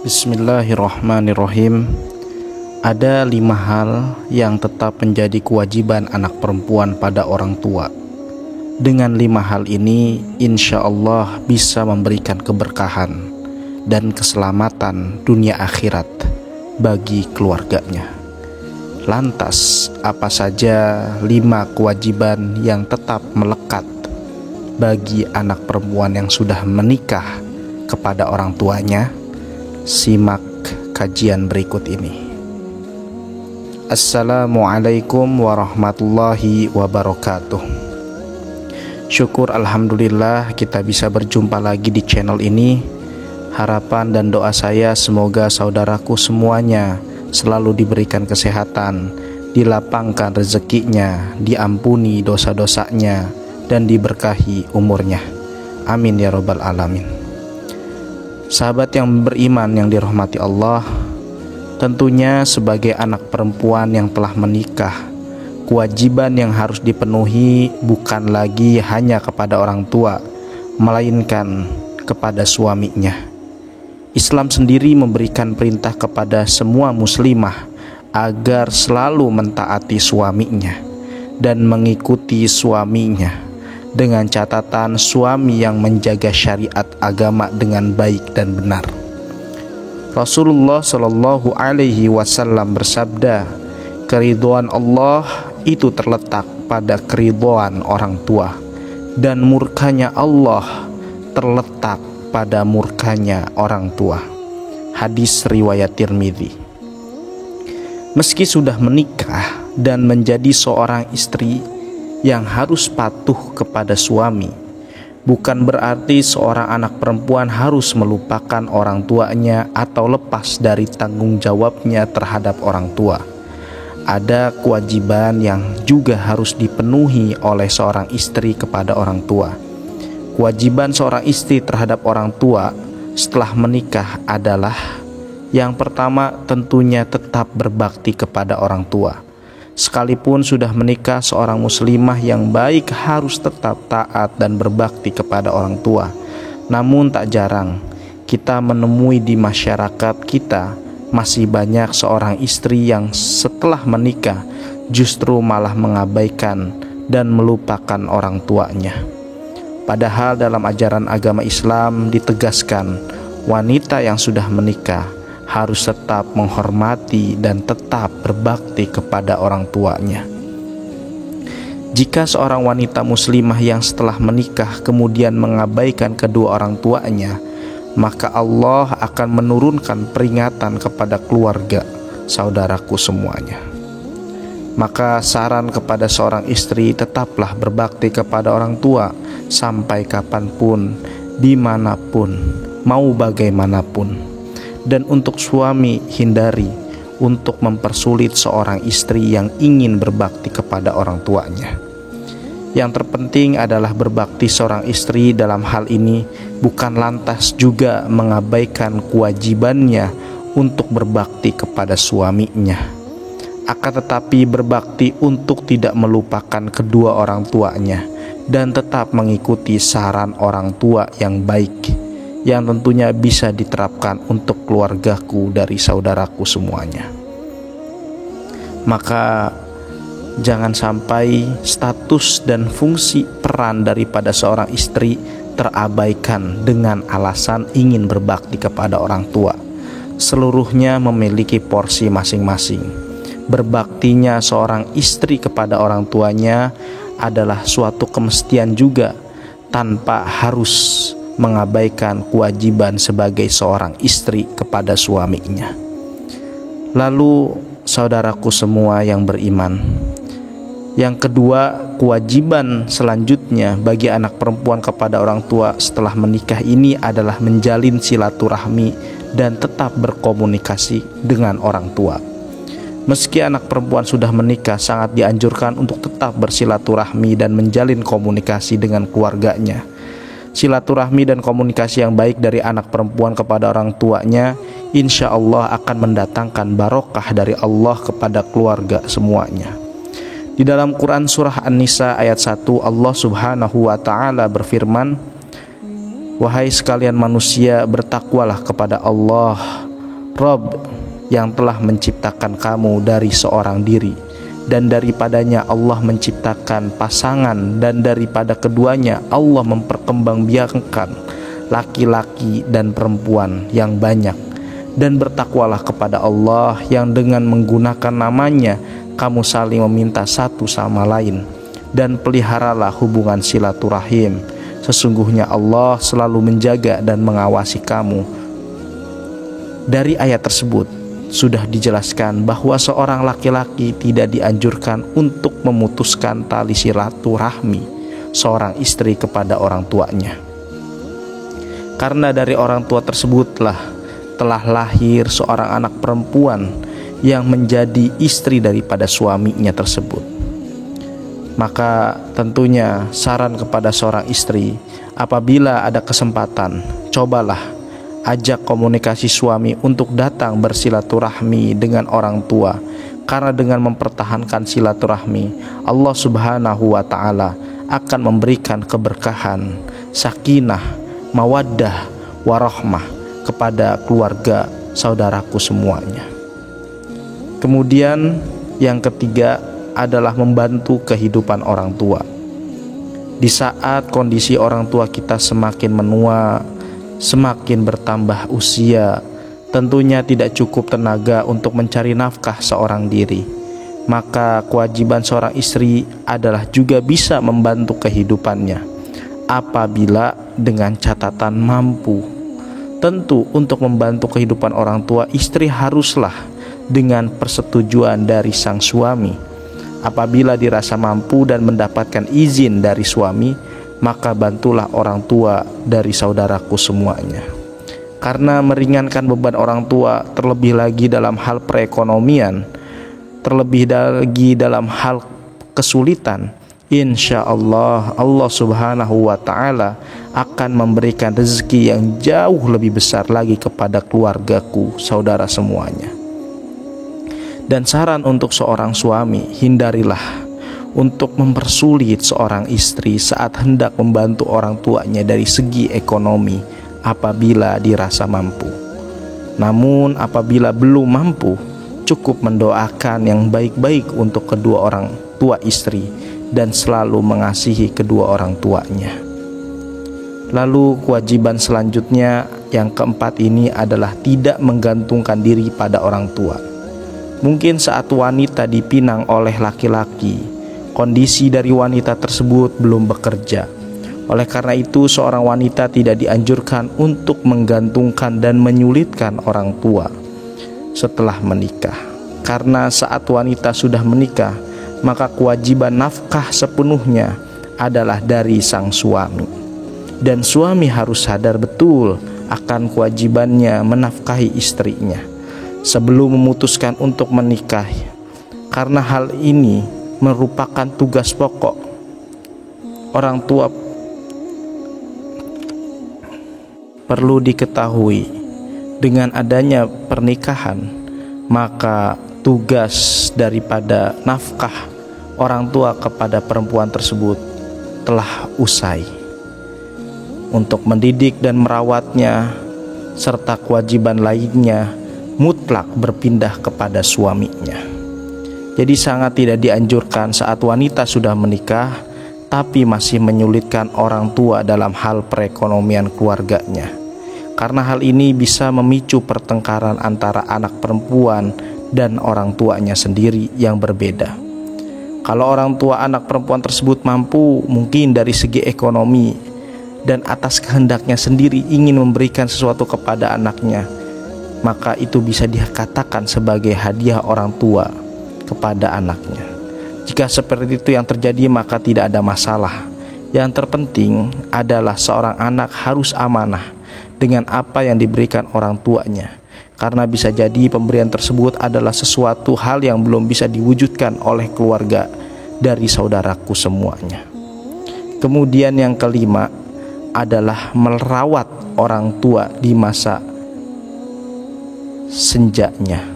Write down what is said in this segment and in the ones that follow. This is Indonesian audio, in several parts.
Bismillahirrahmanirrahim. Ada 5 hal yang tetap menjadi kewajiban anak perempuan pada orang tua. Dengan 5 hal ini, insya Allah bisa memberikan keberkahan dan keselamatan dunia akhirat bagi keluarganya. Lantas, apa saja 5 kewajiban yang tetap melekat bagi anak perempuan yang sudah menikah kepada orang tuanya? Simak kajian berikut ini. Assalamualaikum warahmatullahi wabarakatuh. Syukur alhamdulillah kita bisa berjumpa lagi di channel ini. Harapan dan doa saya semoga saudaraku semuanya selalu diberikan kesehatan, dilapangkan rezekinya, diampuni dosa-dosanya, dan diberkahi umurnya. Amin ya rabbal alamin. Sahabat yang beriman yang dirahmati Allah, tentunya sebagai anak perempuan yang telah menikah, kewajiban yang harus dipenuhi bukan lagi hanya kepada orang tua, melainkan kepada suaminya. Islam sendiri memberikan perintah kepada semua muslimah agar selalu mentaati suaminya dan mengikuti suaminya, dengan catatan suami yang menjaga syariat agama dengan baik dan benar. Rasulullah Shallallahu Alaihi Wasallam bersabda, keridhaan Allah itu terletak pada keridhaan orang tua, dan murkanya Allah terletak pada murkanya orang tua. Hadis riwayat Tirmidzi. Meski sudah menikah dan menjadi seorang istri yang harus patuh kepada suami, bukan berarti seorang anak perempuan harus melupakan orang tuanya atau lepas dari tanggung jawabnya terhadap orang tua. Ada kewajiban yang juga harus dipenuhi oleh seorang istri kepada orang tua. Kewajiban seorang istri terhadap orang tua setelah menikah adalah: yang pertama, tentunya tetap berbakti kepada orang tua. Sekalipun sudah menikah, seorang muslimah yang baik harus tetap taat dan berbakti kepada orang tua. Namun tak jarang kita menemui di masyarakat kita masih banyak seorang istri yang setelah menikah justru malah mengabaikan dan melupakan orang tuanya. Padahal dalam ajaran agama Islam ditegaskan, wanita yang sudah menikah harus tetap menghormati dan tetap berbakti kepada orang tuanya. Jika seorang wanita muslimah yang setelah menikah kemudian mengabaikan kedua orang tuanya, maka Allah akan menurunkan peringatan kepada keluarga saudaraku semuanya. Maka saran kepada seorang istri, tetaplah berbakti kepada orang tua sampai kapanpun, dimanapun, mau bagaimanapun. Dan untuk suami, hindari untuk mempersulit seorang istri yang ingin berbakti kepada orang tuanya. Yang terpenting adalah berbakti seorang istri dalam hal ini bukan lantas juga mengabaikan kewajibannya untuk berbakti kepada suaminya, akan tetapi berbakti untuk tidak melupakan kedua orang tuanya dan tetap mengikuti saran orang tua yang baik, yang tentunya bisa diterapkan untuk keluargaku dari saudaraku semuanya. Maka jangan sampai status dan fungsi peran daripada seorang istri terabaikan dengan alasan ingin berbakti kepada orang tua. Seluruhnya memiliki porsi masing-masing. Berbaktinya seorang istri kepada orang tuanya adalah suatu kemestian juga, tanpa harus mengabaikan kewajiban sebagai seorang istri kepada suaminya. Lalu saudaraku semua yang beriman, yang kedua, kewajiban selanjutnya bagi anak perempuan kepada orang tua setelah menikah ini adalah menjalin silaturahmi dan tetap berkomunikasi dengan orang tua. Meski anak perempuan sudah menikah, sangat dianjurkan untuk tetap bersilaturahmi dan menjalin komunikasi dengan keluarganya. Silaturahmi dan komunikasi yang baik dari anak perempuan kepada orang tuanya insya Allah akan mendatangkan barokah dari Allah kepada keluarga semuanya. Di dalam Quran surah An-Nisa ayat 1, Allah subhanahu wa ta'ala berfirman, "Wahai sekalian manusia, bertakwalah kepada Allah Rob yang telah menciptakan kamu dari seorang diri, dan daripadanya Allah menciptakan pasangan, dan daripada keduanya Allah memperkembangbiakkan laki-laki dan perempuan yang banyak. Dan bertakwalah kepada Allah yang dengan menggunakan namanya kamu saling meminta satu sama lain, dan peliharalah hubungan silaturahim. Sesungguhnya Allah selalu menjaga dan mengawasi kamu. Dari ayat tersebut sudah dijelaskan bahwa seorang laki-laki tidak dianjurkan untuk memutuskan tali silaturahmi seorang istri kepada orang tuanya, karena dari orang tua tersebutlah telah lahir seorang anak perempuan yang menjadi istri daripada suaminya tersebut. Maka tentunya saran kepada seorang istri, apabila ada kesempatan, cobalah ajak komunikasi suami untuk datang bersilaturahmi dengan orang tua, karena dengan mempertahankan silaturahmi, Allah Subhanahu wa Ta'ala akan memberikan keberkahan, sakinah, mawaddah, warahmah kepada keluarga saudaraku semuanya. Kemudian yang ketiga adalah membantu kehidupan orang tua. Di saat kondisi orang tua kita semakin menua, semakin bertambah usia, tentunya tidak cukup tenaga untuk mencari nafkah seorang diri. Maka kewajiban seorang istri adalah juga bisa membantu kehidupannya, apabila dengan catatan mampu. Tentu untuk membantu kehidupan orang tua, istri haruslah dengan persetujuan dari sang suami. Apabila dirasa mampu dan mendapatkan izin dari suami, maka bantulah orang tua dari saudaraku semuanya. Karena meringankan beban orang tua, terlebih lagi dalam hal perekonomian, terlebih lagi dalam hal kesulitan, insya Allah Allah Subhanahu wa Ta'ala akan memberikan rezeki yang jauh lebih besar lagi kepada keluargaku, saudara semuanya. Dan saran untuk seorang suami, hindarilah untuk mempersulit seorang istri saat hendak membantu orang tuanya dari segi ekonomi apabila dirasa mampu. Namun apabila belum mampu, cukup mendoakan yang baik-baik untuk kedua orang tua istri dan selalu mengasihi kedua orang tuanya. Lalu kewajiban selanjutnya yang keempat ini adalah tidak menggantungkan diri pada orang tua. Mungkin saat wanita dipinang oleh laki-laki, kondisi dari wanita tersebut belum bekerja. Oleh karena itu seorang wanita tidak dianjurkan untuk menggantungkan dan menyulitkan orang tua setelah menikah. Karena saat wanita sudah menikah, maka kewajiban nafkah sepenuhnya adalah dari sang suami. Dan suami harus sadar betul akan kewajibannya menafkahi istrinya sebelum memutuskan untuk menikah, karena hal ini merupakan tugas pokok orang tua. Perlu diketahui, dengan adanya pernikahan, maka tugas daripada nafkah orang tua kepada perempuan tersebut telah usai. Untuk mendidik dan merawatnya serta kewajiban lainnya mutlak berpindah kepada suaminya. Jadi sangat tidak dianjurkan saat wanita sudah menikah tapi masih menyulitkan orang tua dalam hal perekonomian keluarganya, karena hal ini bisa memicu pertengkaran antara anak perempuan dan orang tuanya sendiri yang berbeda. Kalau orang tua anak perempuan tersebut mampu mungkin dari segi ekonomi dan atas kehendaknya sendiri ingin memberikan sesuatu kepada anaknya, maka itu bisa dikatakan sebagai hadiah orang tua kepada anaknya. Jika seperti itu yang terjadi, maka tidak ada masalah. Yang terpenting adalah seorang anak harus amanah dengan apa yang diberikan orang tuanya, karena bisa jadi pemberian tersebut adalah sesuatu hal yang belum bisa diwujudkan oleh keluarga dari saudaraku semuanya. Kemudian yang kelima adalah merawat orang tua di masa senjanya.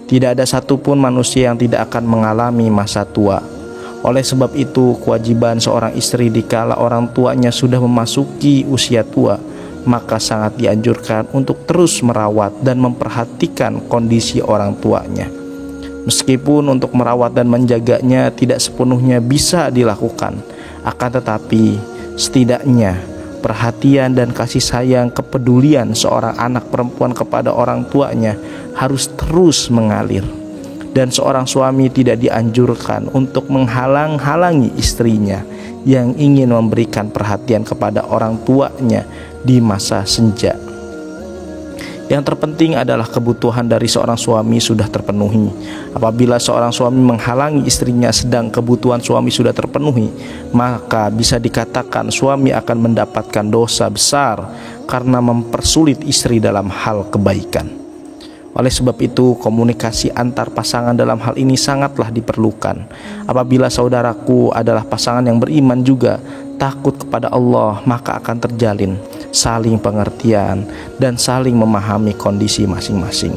Tidak ada satupun manusia yang tidak akan mengalami masa tua. Oleh sebab itu, kewajiban seorang istri dikala orang tuanya sudah memasuki usia tua maka sangat dianjurkan untuk terus merawat dan memperhatikan kondisi orang tuanya. Meskipun untuk merawat dan menjaganya tidak sepenuhnya bisa dilakukan, akan tetapi setidaknya perhatian dan kasih sayang, kepedulian seorang anak perempuan kepada orang tuanya harus terus mengalir. Dan seorang suami tidak dianjurkan untuk menghalang-halangi istrinya yang ingin memberikan perhatian kepada orang tuanya di masa senja. Yang terpenting adalah kebutuhan dari seorang suami sudah terpenuhi. Apabila seorang suami menghalangi istrinya sedang kebutuhan suami sudah terpenuhi, maka bisa dikatakan suami akan mendapatkan dosa besar karena mempersulit istri dalam hal kebaikan. Oleh sebab itu, komunikasi antar pasangan dalam hal ini sangatlah diperlukan. Apabila saudaraku adalah pasangan yang beriman juga, takut kepada Allah, maka akan terjalin saling pengertian dan saling memahami kondisi masing-masing.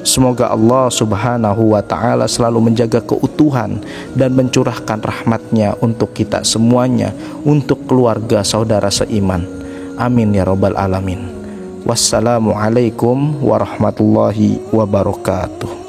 Semoga Allah Subhanahu wa ta'ala selalu menjaga keutuhan dan mencurahkan rahmatnya untuk kita semuanya, untuk keluarga saudara seiman. Amin ya rabbal alamin. Wassalamualaikum warahmatullahi wabarakatuh.